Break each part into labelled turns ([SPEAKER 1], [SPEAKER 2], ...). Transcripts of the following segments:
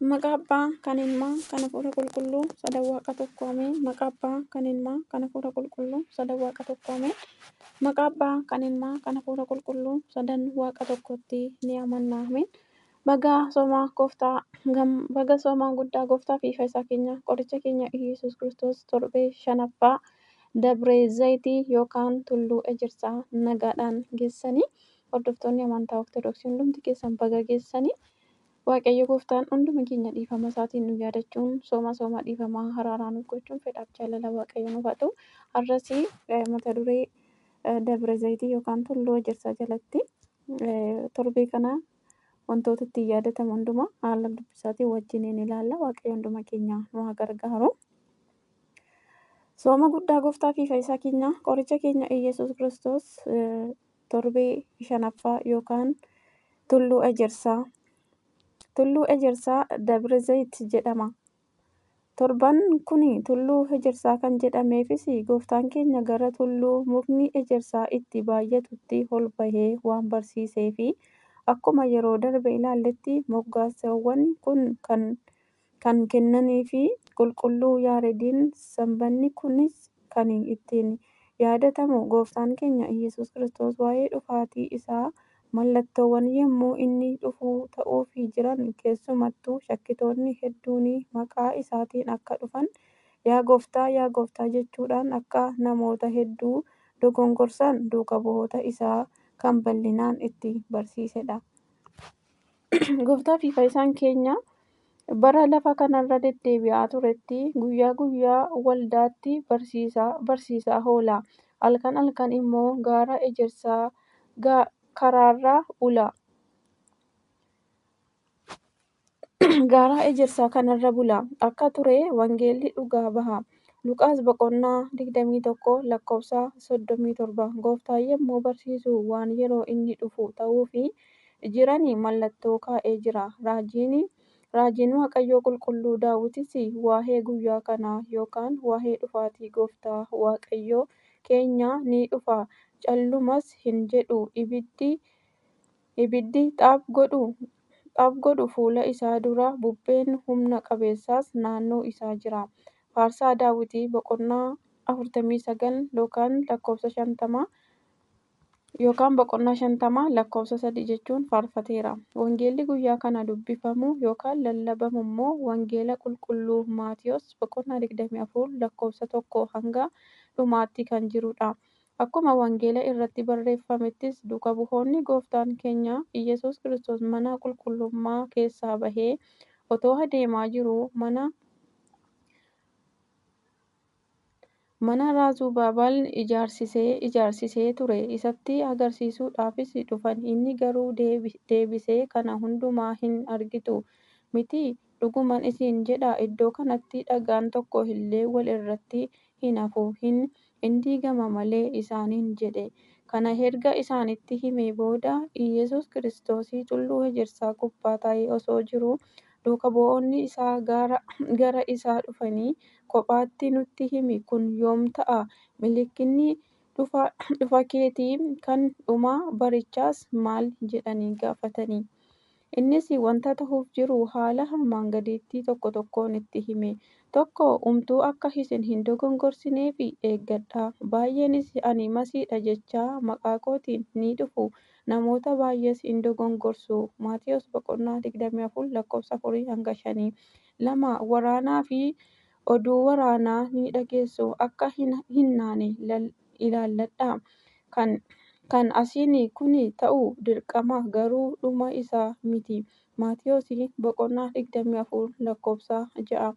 [SPEAKER 1] Maqaa Abbaa, kan Ilmaa, kan Hafuura Qulqulluu, sadan Waaqa tokko Ameen. Maqaa Abbaa, kan Ilmaa, kan Hafuura Qulqulluu, sadan Waaqa tokko Ameen. Maqaa Abbaa, kan Ilmaa, kan Hafuura Qulqulluu, sadan Waaqa tokkotti ni amanna. Ameen. Baga soomaa guddaa Gooftaa fi Fayyisaa keenya qoricha keenya Iyyasuus Kiristoos torbee shanaffaa Dabree Zayitii yookaan Tulluu Ejersaa nagaadhaan geessanii. Hordoftoonni amantaa Ortodoksii hundumti keessan baga geessanii. Waaqayyo Gooftaan hunduma keenya dhiifama isaatiin nu yaadachuun sooma dhiifamaa haraaraa nuuf gochuun fedhaaf jaalala Waaqayyo nuuf haa ta'u. Har'as mata duree Dabre Zayitii yookaan Tulluu Ejersaa jalatti torbee kana wantoota ittiin yaadatamu hundumaa haala dubbisaatiin wajjiniin ilaalla. Waaqayyo hunduma keenya nu haa gargaaru. Sooma guddaa Gooftaa fi Fayyisaa keenya qoricha keenya Iyyasuus Kiristoos torbee shanaffaa yookaan Tulluu Ejersaa. Tulluu Ejersaa Dabre Zayit jedhama. Torban kuni Tulluu Ejersaa kan jedhameefis Gooftaan keenya gara tulluu mukni ejersaa itti baay'atutti ol bahee waan barsiisee fi akkuma yeroo darbe ilaalletti moggaasawwan kun kan kennanii fi qulqulluu Yaareediin sanbanni kunis kan ittiin yaadatamu Gooftaan keenya Iyyasuus Kiristoos waa'ee dhufaatii isaa mallattoowwan yommuu inni dhufu ta'uufii jiran keessumattuu shakkitoonni hedduun maqaa isaatiin akka dhufan yaa gooftaa jechuudhaan akka namoota hedduu dogongorsan duuka bu'oota isaa kan bal'inaan itti barsiisedha. Gooftaa fi Fayyisaan keenya bara lafa kanarra deddeebi'aa turetti guyyaa guyyaa waldaatti barsiisaa oola. Halkan immoo gaara ejersaa karaarra bula. Gaara ejersaa kanarra bula akka ture wangeelli dhugaa baha. Luqaas boqonnaa 21 lakkoofsa 37 gooftaan yommuu barsiisu waan yeroo inni dhufu ta'uufi jiran mallattoo kaa'ee jira. Raajiin Waaqayyoo qulqulluu Daawitis waa'ee guyyaa kanaa yookaan waa'ee dhufaatii gooftaa Waaqayyoo keenyaa ni dhufa callumas hin jedhu ibiddi xaap godhu fuula isaa dura bubbeen humna qabeessas naannoo isaa jira. Faarsaa Daawitii boqonnaa 49 yookaan lakkoofsa 50 yookaan boqonnaa 50 lakkoofsa 3 jechuun faarfateera. Wangeelli guyyaa kana dubbifamu yookaan lallabamu immoo wangeela qulqulluu Maatiyos boqonnaa 24 lakkoofsa 1 hanga dhumaatti kan jirudha. Akkuma wangeela irratti barreeffamettis duuka bu'oonni gooftaan keenya Iyyasuus Kiristoos mana qulqullummaa keessaa bahee otoo adeemaa jiruu mana Raasubaabal ijaarsisee ture isatti agarsiisuudhaafis dhufan. Inni garuu deebisee kana hundumaa hin argitu miti dhuguman isin jedha iddoo kanatti dhagaan tokko illee wal irratti hin hafu hin diigama malee isaaniin jedhe. Kana erga isaanitti himee booda Iyyasuus Kiristoos tulluu ejersaa gubbaa taa'ee osoo jiruu duuka bu'oonni isaa gara isaa dhufanii kophaatti nutti himi kun yoom ta'a? Mallattoon dhufa keetii kan dhuma barichaas maal jedhanii gaafatanii. Innis wanta ta'uuf jiru haala armaan gadiitti tokko tokkoon itti hime. Tokko homtuu akka isin hin dogongorsineef eeggadhaa. Baay'eenis ani Masiidha jechaa maqaa kootiin ni dhufu. Namoota baay'ees hin dogongorsu. Maatiyos boqonnaa 24 lakkoofsa 4 hanga 5. 2. Waraanaa fi oduu waraanaa ni dhageessu. Akka hin naane ilaalladhaa. Kan asiin kun ta'uu dirqama garuu dhuma isaa miti. Maatiyos boqonnaa 24 lakkoofsa 6.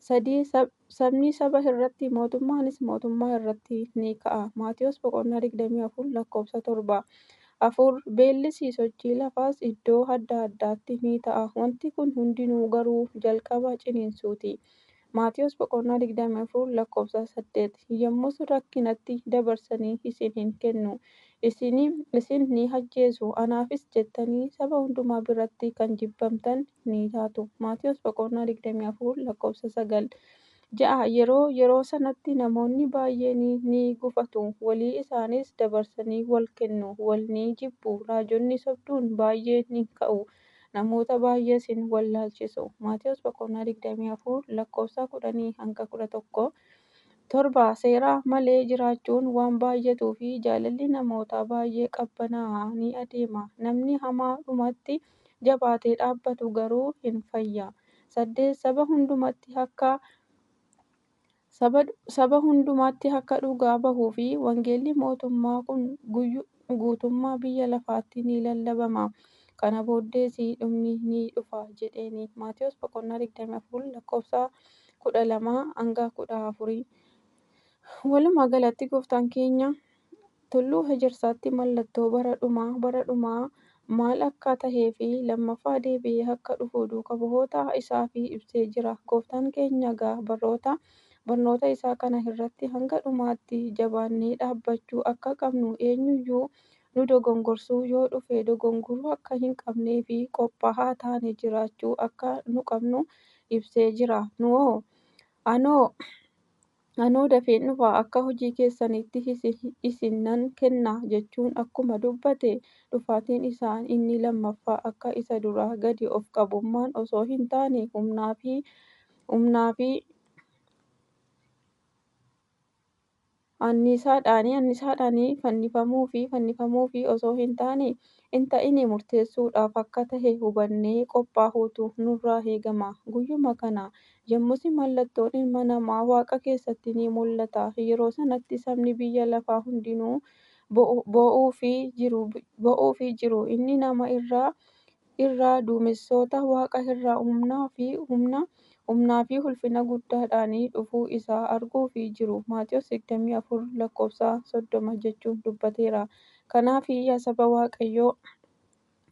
[SPEAKER 1] 3. Sabni saba irratti mootummaanis mootummaa irratti ni ka'a. Maatiyos boqonnaa 24 lakkoofsa 7. 4. Beellis sochii lafaas iddoo adda addaatti ni ta'a. Wanti kun hundinuu garuu jalqaba ciniinsuuti. Maatiyos boqonnaa 24 lakkoofsa 8. Yommus rakkinatti dabarsanii isin hin kennu. Isin ni ajjeesu. Anaafis jettanii saba hundumaa biratti kan jibbamtan ni taatu. Maatiyos boqonnaa 24 lakkoofsa 9. 6. Yeroo sanatti namoonni baay'een ni gufatu. Walii isaaniis dabarsanii wal kennu. Wal ni jibbu. Raajonni sobduun baay'een ni ka'u. namoota baay'ees hin wallaalchisu. Maatewos 24 lakkoofsa 10-11. 7. Seera malee jiraachuun waan baay'atuu fi jaalalli namoota baay'ee qabbanaa'aa ni adeema. Namni hamaa dhumatti jabaatee dhaabbatu garuu hin fayya. 8. Saba hundumaatti akka dhugaa bahuu fi wangeelli mootummaa kun guutummaa biyya lafaatti ni lallabama. Kana booddees dhumni ni dhufa jedheeni. Maatewos 24 lakkoofsa 12-14. Walumaa galatti gooftaan keenya tulluu Ejersaatti mallattoo bara dhumaa maal akka tahee fi lammaffaa deebi'ee akka dhufu duuka bu'oota isaaf ibsee jira. Gooftaan keenya barnoota isaa kana irratti hanga dhumaatti jabaannee dhaabbachuu akka qabnu eenyuyyuu nu dogongorsuu yoo dhufe dogongoruu akka hin qabnee fi qophaa'aa taanee jiraachuu akka nu qabnu ibsee jira. Anoo dafeen dhufa akka hojii keessanitti isin nan kenna jechuun akkuma dubbate dhufaatiin isaa inni lammaffaa akka isa duraa gadi of qabummaan osoo hin taane humnaa fi anniisaadhaan fannifamuu fi osoo hin ta'in murteessuudhaaf akka tahe hubannee qophaa'uutu nurraa eegama. Guyyuma kana yommus mallattoon Ilma Namaa Waaqa keessatti ni mul'ata. Yeroo sanatti sabni biyya lafaa hundinuu ba'uufii jiru. Inni nama irraa duumessoota Waaqa irraa humnaa fi ulfina guddaadhaan dhufuu isaa arguufii jiru. Maatewos 24 lakkoofsa 30 jechuun dubbateera. Kanaaf yaa saba Waaqayyoo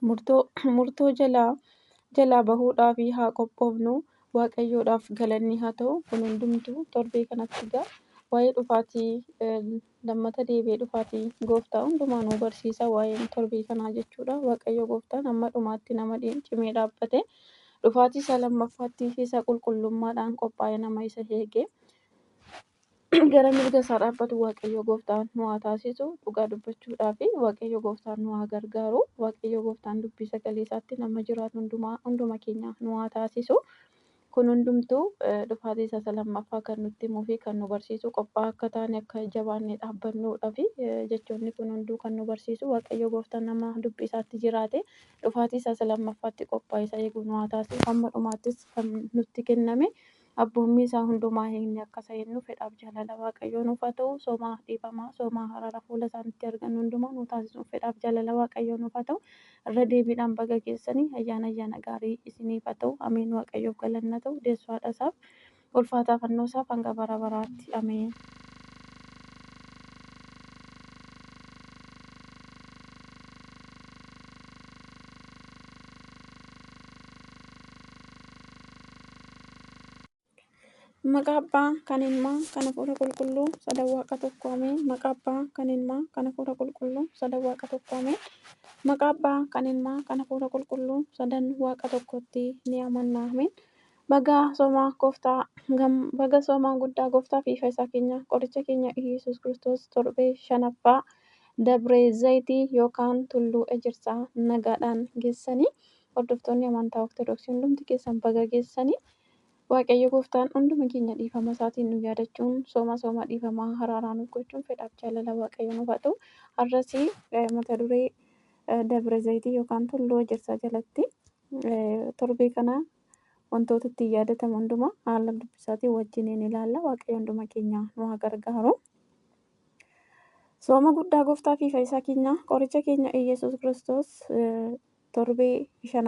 [SPEAKER 1] murtoo jalaa bahuudhaaf haa qophoofnu. Waaqayyoodhaaf galanni haa ta'u. Kun hundumtuu torbee kanatti egaa waa'ee dhufaatii lammata deebi'ee dhufaatii gooftaa hundumaa nu barsiisa waa'ee torbee kanaa jechuudha. Waaqayyo gooftaan hamma dhumaatti nama cimee dhaabbate dhufaatii isaa lammaffaatti isa qulqullummaadhaan qophaa'ee nama isa eege gara mirga isaa dhaabbatu Waaqayyo gooftaan nu haa taasisu. Dhugaa dubbachuudhaaf Waaqayyo gooftaan nu haa gargaaru. Waaqayyo gooftaan dubbii sagalee isaatti nama jiraatu hunduma keenya nu haa taasisu. Kun hundumtuu dhufaatii isaa lammaffaa kan nutti himuu fi kan nu barsiisu qophaa'aa akka taane akka jabaannee dhaabbannuudhaaf jechoonni kun hunduu kan nu barsiisu. Waaqayyo gooftaan nama dubbii isaatti jiraate dhufaatii isaa lammaffaatti qophaa'ee isa eeguu nu haa taasisu. Hamma dhumaattis kan nutti kenname abboommii isaa hundumaa eegnee akka seennu fedhaaf jaalala Waaqayyoo nuuf haa ta'u. Soomaa dhiifamaa soomaa araara fuula isaanitti argannu hundumaa nu taasisu fedhaaf jaalala Waaqayyoo nuuf haa ta'u. Irra deebiidhaan baga geessanii ayyaana gaarii isiniif haa ta'u. Ameen. Waaqayyoof galanna ta'u. Deessuu haadha isaaf ulfaataa fannoo isaaf hanga bara baraatti. Ameen. Maqaa Abbaa kan Ilmaa kan Hafuura Qulqulluu sadan Waaqa tokko Ameen. Maqaa Abbaa kan Ilmaa kan Hafuura Qulqulluu sadan Waaqa tokko Ameen. Maqaa Abbaa kan Ilmaa kan Hafuura Qulqulluu sadan Waaqa tokkotti ni amanna. Ameen. Baga soomaa guddaa gooftaa fi fayyisaa keenya qoricha keenya Iyyasuus Kiristoos torbee 5ffaa Dabree Zayitii yookaan Tulluu Ejersaa nagaadhaan geessanii hordoftoonni amantaa Ortodoksii hundumti keessan baga geessanii. Waaqayyo gooftaan hunduma keenya dhiifama isaatiin nu yaadachuun sooma dhiifamaa haraaraa nuuf gochuun fedhaaf jaalala Waaqayyo nuuf haa ta'u. Har'as mata duree Dabre Zayitii yookaan Tulluu Ejersaa jalatti torbee kana wantoota ittiin yaadatamu hundumaa haala dubbisaatiin wajjiniin ilaalla. Waaqayyo hunduma keenya nu haa gargaaru. Sooma guddaa gooftaa fi fayyisaa keenya qoricha keenya Iyyasuus Kiristoos torbee 5